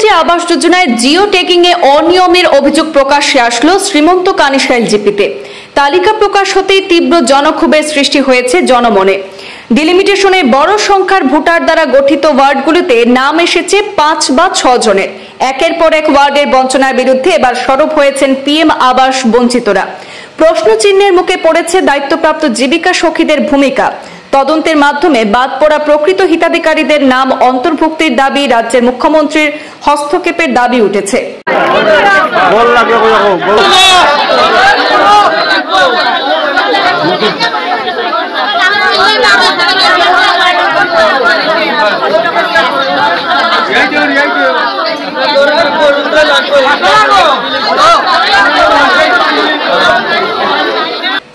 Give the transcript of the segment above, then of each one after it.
প্রধানমন্ত্রী আবাস যোজনায় জিও ট্যাগিং এ অনিয়মের অভিযোগ প্রকাশ্যে আসলো শ্রীমন্ত কানিশাইল জিপিতে। তালিকা প্রকাশ হতেই তীব্র জনক্ষোভের সৃষ্টি হয়েছে জনমনে। ডিলিমিটেশনে বড় সংখ্যার ভোটার দ্বারা গঠিত ওয়ার্ডগুলিতে নাম এসেছে 5 বা 6 জনের। একের পর এক ওয়ার্ডের বঞ্চনার বিরুদ্ধে এবার সরব হয়েছেন পিএম আবাস বঞ্চিতরা। প্রশ্নচিহ্নের মুখে পড়েছে দায়িত্বপ্রাপ্ত জীবিকা সখীদের ভূমিকা। তদন্তের মাধ্যমে বাদ পড়া প্রকৃত হিতাধিকারীদের নাম অন্তর্ভুক্তির দাবি রাজ্যের মুখ্যমন্ত্রীর হস্তক্ষেপের দাবি উঠেছে।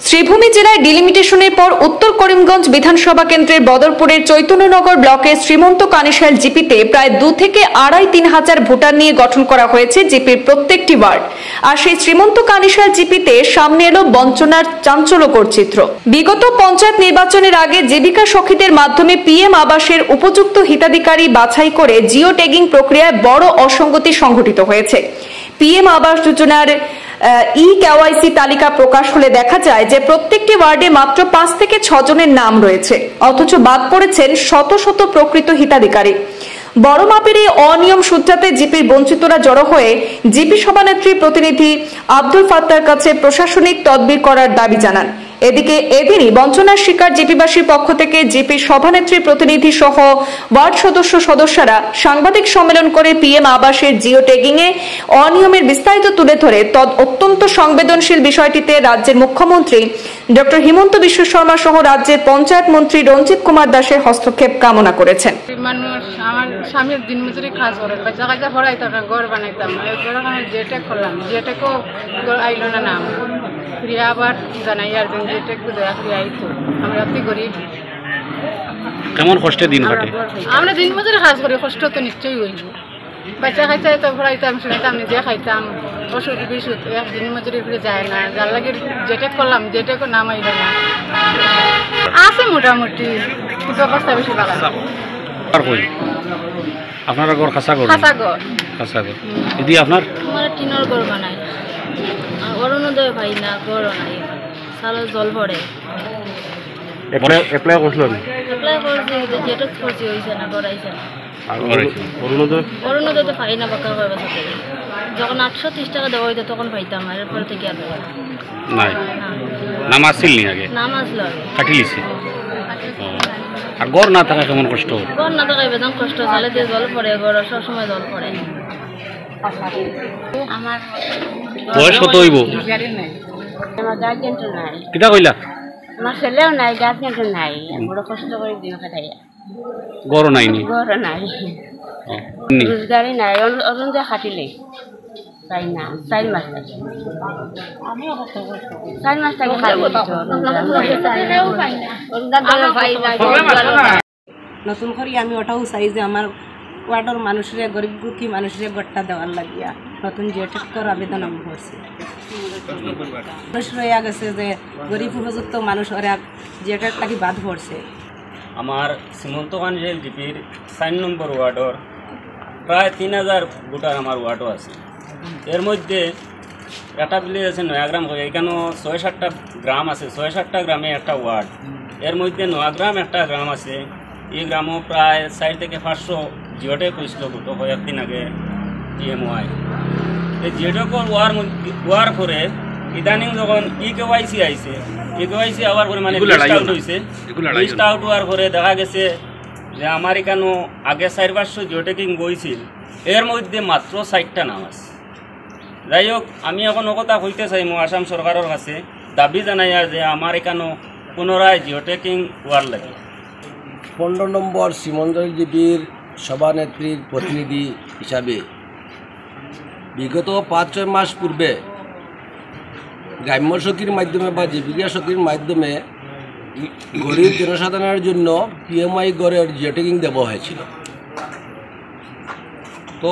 শ্রীভূমি জেলায় ডিলিমিটেশনের পর উত্তর করিমগঞ্জ বিধানসভা কেন্দ্রের বদরপুরের চৈতন্যনগর ব্লকের শ্রীমন্ত কানিশাইল জিপিতে প্রায় 2 থেকে 2.5-3 হাজার ভোটার নিয়ে গঠন করা হয়েছে জিপির প্রত্যেকটি ওয়ার্ড। আর সেই শ্রীমন্ত কানিশাইল জিপিতে সামনে এলো বঞ্চনার চাঞ্চল্যকর চিত্র। বিগত পঞ্চায়েত নির্বাচনের আগে জীবিকা সখীদের মাধ্যমে পিএম আবাসের উপযুক্ত হিতাধিকারী বাছাই করে জিও ট্যাগিং প্রক্রিয়ায় বড় অসঙ্গতি সংঘটিত হয়েছে। পিএম আবাস যোজনার কেওয়াইসি তালিকা প্রকাশ হলে দেখা যায় যে প্রত্যেকটি ওয়ার্ডে মাত্র 5 থেকে 6 জনের নাম রয়েছে, অথচ বাদ পড়েছেন শত শত প্রকৃত হিতাধিকারী। বড় মাপের এই অনিয়ম সূত্রাতে জিপির বঞ্চিতরা জড়ো হয়ে জিপি সভানেত্রী প্রতিনিধি আব্দুল ফাত্তার কাছে প্রশাসনিক তদবির করার দাবি জানান। এদিকে এদিনই বঞ্চনার শিকার জিপিবাসীর পক্ষ থেকে জিপির সভানেত্রী প্রতিনিধি সহ ওয়ার্ড সদস্যরা সাংবাদিক সম্মেলন করে পিএম আবাসের জিও ট্যাগিং এ অনিয়মের বিস্তারিত তুলে ধরে অত্যন্ত সংবেদনশীল বিষয়টিতে রাজ্যের মুখ্যমন্ত্রী ডক্টর হিমন্ত বিশ্ব শর্মা সহ রাজ্যের পঞ্চায়েত মন্ত্রী রঞ্জিত কুমার দাসের হস্তক্ষেপ কামনা করেছেন। মানুষ আমার স্বামীর দিনমজুরি কাজ করে, বাচ্চা কাজা পড়াইতাম না, ঘর বানাইতাম, যেটা করলাম যেটাকেও আইলো না নাম ফিরিয়ে আবার জানাই আর যেটাকে দয়া ফিরে আইতো। আমরা অতি গরিব, কেমন কষ্টে দিন কাটে। আমরা দিনমজুরি কাজ করি, কষ্ট তো নিশ্চয়ই হইব। বাচ্চা খাইতে তো পড়াইতাম, শুনাইতাম, নিজে খাইতাম, ওষুধ বিশুধ দিন মজুরি ফিরে যায় না। যার লাগে যেটা করলাম যেটাকে নাম আইল না। আছে মোটামুটি, কিন্তু অবস্থা বেশি ভালো। আপনারা ঘর খাসা ঘর? খাসা ঘর। খাসা ঘর। দিদি আপনার? আমার টিনের ঘর বানাই, অরুণোদয় ভাই না, ঘর নাই, সারা জল ভরে। এপ্লাই করছিলেন? এপ্লাই করছি, যেটা করছি হয়েছে না, ঘর আইছে না। অরুণোদয় তো পাই না, বাঁকা করবে সাথে। যখন 830 টাকা দেওয়া হইতো তখন পাইতাম, আর এরপরে থেকে আর নাই। নাম আসছিল নি আগে? নাম আসলো আগে, কাটি লিছি। আর ঘর না থাকা কেমন কষ্ট? ঘর না থাকা বেদন কষ্ট, চালে দিয়ে জল পড়ে, ঘর সবসময় জল পড়ে। আমার বয়স কত হইব? আমার গার্জেন তো নাই। কিটা কইলা? আমার ছেলেও নাই, গার্জেন তো নাই, বড় কষ্ট করে দিন কাটাই। ঘর নাইনি? ঘর নাই, রোজগারি নাই, অরুণোদয় খাটিলে তাই না। 4 মাস থাকে, 4 মাস থাকে। নতুন করে আমি ওটাও চাই যে আমার ওয়ার্ডের মানুষের, গরিব দুঃখী মানুষের গড়টা দেওয়ার লাগিয়া নতুন জিওটেক্টর আবেদন আমি করছি। মানুষ রয়ে গেছে যে গরিব উপযুক্ত মানুষ ওরা জিওটেক লাগি বাদ পড়ছে। আমার শ্রীমন্ত কানিশাইল জিপির 4 নম্বর ওয়ার্ডর প্রায় 3000 ভোটার আমার ওয়ার্ডও আছে। এর মধ্যে একটা ভিলেজ আছে নয়াগ্রাম, এখানেও 6-7টা গ্রাম আছে, 6-7টা গ্রামে একটা ওয়ার্ড। এর মধ্যে নয়াগ্রাম একটা গ্রাম আছে, এই গ্রামও প্রায় 4 থেকে 500 জিওটেক হয়েছিল কয়েকদিন আগে পিএমওয়াই। এই জিওটেকর ওয়ার পরে ইদানিং যখন কেওয়াইসি আইছে, কেওয়াইসি আবার পরে মানে লিস্ট আউট হয়েছে। লিস্ট আউট হওয়ার পরে দেখা গেছে যে আমার এখানেও আগে 4-500 জিওটেকিং বইছিল, এর মধ্যে মাত্র 60টা নাম আছে। যাই হোক, আমি এখন কথা কইতে চাই আসাম সরকারের কাছে দাবি জানাই আর যে আমার এখানেও পুনরায় জিওটেকিং হওয়ার লাগে। 15 নম্বর শ্রীমন্ত জিপির সভানেত্রীর প্রতিনিধি হিসাবে বিগত 5-6 মাস পূর্বে গ্রাম্য সখীর মাধ্যমে বা জীবিকা সখীর মাধ্যমে গরিব জনসাধারণের জন্য পিএমআই গড়ের জিওটেকিং দেওয়া হয়েছিল। তো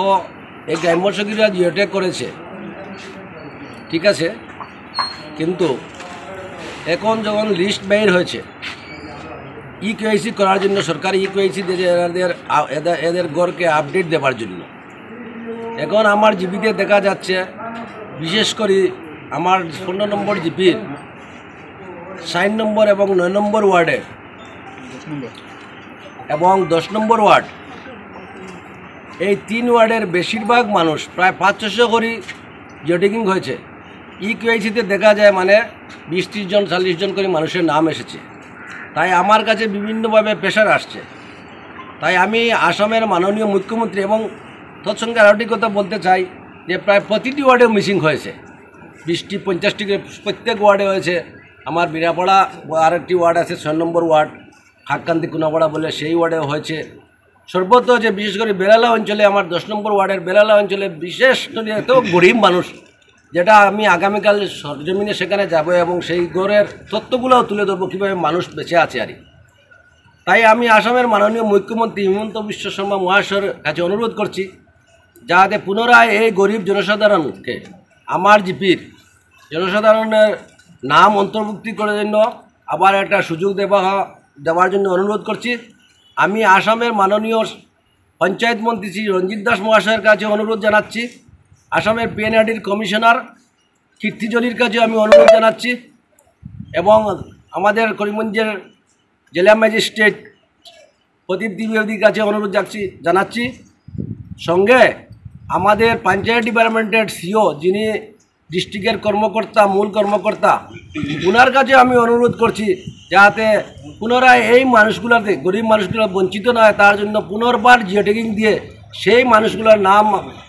এই গ্রাম্য সখীরা জিওটেক করেছে, ঠিক আছে, কিন্তু এখন যখন লিস্ট বাইর হয়েছে ইকেওয়াইসি করার জন্য, সরকার ইকেওয়াইসি দিয়েছে এদের গড়কে আপডেট দেওয়ার জন্য, এখন আমার জিপিতে দেখা যাচ্ছে বিশেষ করে আমার 15 নম্বর জিপির 60 নম্বর এবং 9 নম্বর ওয়ার্ডে এবং 10 নম্বর ওয়ার্ড, এই 3 ওয়ার্ডের বেশিরভাগ মানুষ প্রায় 500 করে জিওটেকিং হয়েছে। ইকিউআইসিতে দেখা যায় মানে 20-30 জন 40 জন করে মানুষের নাম এসেছে। তাই আমার কাছে বিভিন্নভাবে প্রেশার আসছে। তাই আমি আসামের মাননীয় মুখ্যমন্ত্রী এবং তৎসঙ্গে আরেকটি কথা বলতে চাই যে প্রায় প্রতিটি ওয়ার্ডে মিসিং হয়েছে, 20-50টি প্রত্যেক ওয়ার্ডে হয়েছে। আমার বিরাপাড়া আরেকটি ওয়ার্ড আছে 6 নম্বর ওয়ার্ড, হাক্কান্তি কুনাপাড়া বলে, সেই ওয়ার্ডে হয়েছে। সর্বত্র যে বিশেষ করে বেলালা অঞ্চলে, আমার 10 নম্বর ওয়ার্ডের বেলালা অঞ্চলে বিশেষ করে এত গরিব মানুষ, যেটা আমি আগামীকাল সরজমিনে সেখানে যাব এবং সেই গড়ের তথ্যগুলোও তুলে ধরবো কীভাবে মানুষ বেঁচে আছে আর। তাই আমি আসামের মাননীয় মুখ্যমন্ত্রী হিমন্ত বিশ্ব শর্মা মহাশয়ের কাছে অনুরোধ করছি যাতে পুনরায় এই গরিব জনসাধারণকে আমার জিপির জনসাধারণের নাম অন্তর্ভুক্তি করার জন্য আবার একটা সুযোগ দেওয়ার জন্য অনুরোধ করছি। আমি আসামের মাননীয় পঞ্চায়েত মন্ত্রী শ্রী রঞ্জিত দাস মহাশয়ের কাছে অনুরোধ জানাচ্ছি, আসামের পিএনআরডির কমিশনার কীর্তিজলির কাছে আমি অনুরোধ জানাচ্ছি এবং আমাদের করিমগঞ্জের জেলা ম্যাজিস্ট্রেট প্রদীপ দ্বিবেদীর কাছে অনুরোধ জানাচ্ছি। সঙ্গে আমাদের পঞ্চায়েত ডিপার্টমেন্টের সিও, যিনি ডিস্ট্রিক্টের কর্মকর্তা, মূল কর্মকর্তা, ওনার কাছে আমি অনুরোধ করছি যাতে পুনরায় এই মানুষগুলোতে, গরিব মানুষগুলো বঞ্চিত না হয়, তার জন্য পুনর্বার জিওটেকিং দিয়ে সেই মানুষগুলোর নাম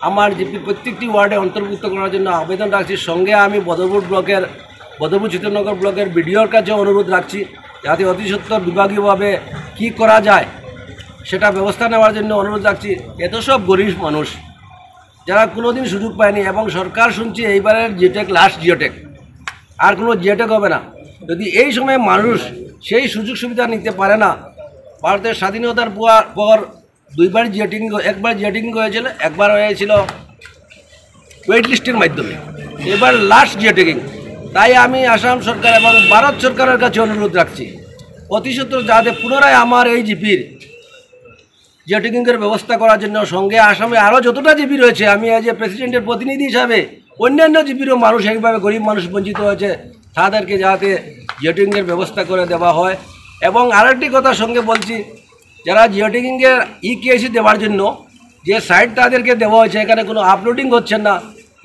আমার জিপি প্রত্যেকটি ওয়ার্ডে অন্তর্ভুক্ত করার জন্য আবেদন রাখছি। সঙ্গে আমি বদরপুর চিত্রনগর ব্লকের বিডিওর কাছে অনুরোধ রাখছি যাতে অতি সত্বর বিভাগীয়ভাবে কী করা যায় সেটা ব্যবস্থা নেওয়ার জন্য অনুরোধ রাখছি। এত সব গরিব মানুষ যারা কোনোদিন সুযোগ পায়নি এবং সরকার শুনছি এইবারের জিওটেক লাস্ট জিওটেক, আর কোনো জিওটেক হবে না। যদি এই সময় মানুষ সেই সুযোগ সুবিধা নিতে পারে না, ভারতের স্বাধীনতার পর 2বার জিওটেকিং, একবার জিওটেকিং হয়েছিল, একবার হয়েছিল ওয়েট লিস্টের মাধ্যমে, এবার লাস্ট জিওটেকিং। তাই আমি আসাম সরকার এবং ভারত সরকারের কাছে অনুরোধ রাখছি অতি সত্বর যাতে পুনরায় আমার এই জিপির জিওটেকিংয়ের ব্যবস্থা করার জন্য। সঙ্গে আসামে আরও যতটা জিপি রয়েছে, আমি আজ প্রেসিডেন্টের প্রতিনিধি হিসাবে অন্যান্য জিপিরও মানুষ এইভাবে গরিব মানুষ বঞ্চিত হয়েছে, তাদেরকে যাতে জিওটেকিংয়ের ব্যবস্থা করে দেওয়া হয়। এবং আরেকটি কথা সঙ্গে বলছি, যারা জিওটেকিংয়ের ইকেআইসি দেওয়ার জন্য যে সাইট তাদেরকে দেওয়া হয়েছে, এখানে কোনো আপলোডিং হচ্ছে না,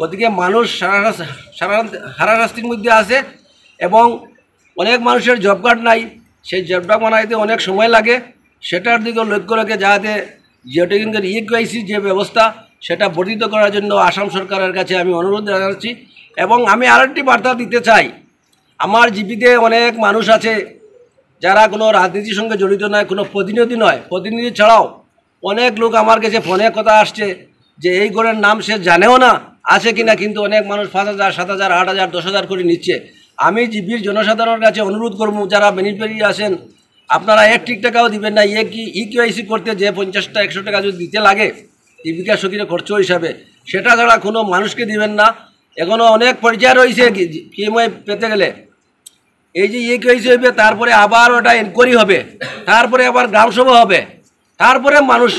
ওদিকে মানুষ হারাশাস্তির মধ্যে আছে এবং অনেক মানুষের জব কার্ড নাই, সেই জব কার্ড বানাইতে অনেক সময় লাগে। সেটার দিকে লক্ষ্য রেখে যাতে জিওটেকিংয়ের ইকেআইসি যে ব্যবস্থা সেটা বর্ধিত করার জন্য আসাম সরকারের কাছে আমি অনুরোধ জানাচ্ছি। এবং আমি আরেকটি বার্তা দিতে চাই, আমার জিপিতে অনেক মানুষ আছে যারা কোনো রাজনীতির সঙ্গে জড়িত নয়, কোনো প্রতিনিধি নয়, প্রতিনিধি ছাড়াও অনেক লোক আমার কাছে ফোনে কথা আসছে যে এই গড়ের নাম সে জানেও না আছে কিনা, কিন্তু অনেক মানুষ 5,000, 7,000, 8,000, 10,000 করে নিচ্ছে। আমি জিপির জনসাধারণের কাছে অনুরোধ করব, যারা বেনিফিশিয়ারি আছেন আপনারা 1 টাকাও দিবেন না। ইকেআইসি করতে যে 50-100 টাকা যদি দিতে লাগে জীবিকা সখীর খরচ হিসাবে, সেটা ছাড়া কোনো মানুষকে দিবেন না। এখনও অনেক পর্যায়ে রয়েছে পিএমআই পেতে গেলে। এই যে ইকেআইসি হবে, তারপরে আবার ওটা এনকোয়ারি হবে, তারপরে আবার গ্রামসভা হবে, তারপরে মানুষ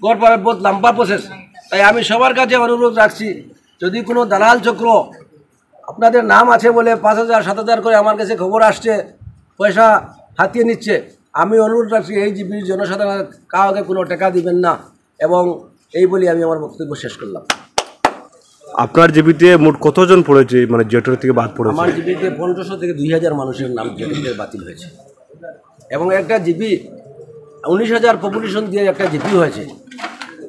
গড় পাবে, বহুত লম্বা প্রসেস। তাই আমি সবার কাছে অনুরোধ রাখছি, যদি কোনো দালাল চক্র আপনাদের নাম আছে বলে 5,000, 7,000 করে আমার কাছে খবর আসছে, পয়সা হাতিয়ে নিচ্ছে, আমি অনুরোধ রাখছি এই জিপির জনসাধারণ কাউকে কোনো টাকা দিবেন না। এবং এই বলি আমি আমার বক্তব্য শেষ করলাম। আপনার জিপিতে মোট কতজন পড়েছে, মানে জিওটেক থেকে বাদ পড়েছে? আমার জিপিতে 1500 থেকে 2000 মানুষের নাম জিওটেক বাতিল হয়েছে এবং একটা জিপি 19,000 পপুলেশন দিয়ে একটা জিপি হয়েছে,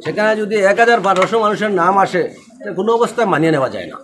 সেখানে যদি 1,500 মানুষের নাম আসে, কোনো অবস্থায় মানিয়ে নেওয়া যায় না।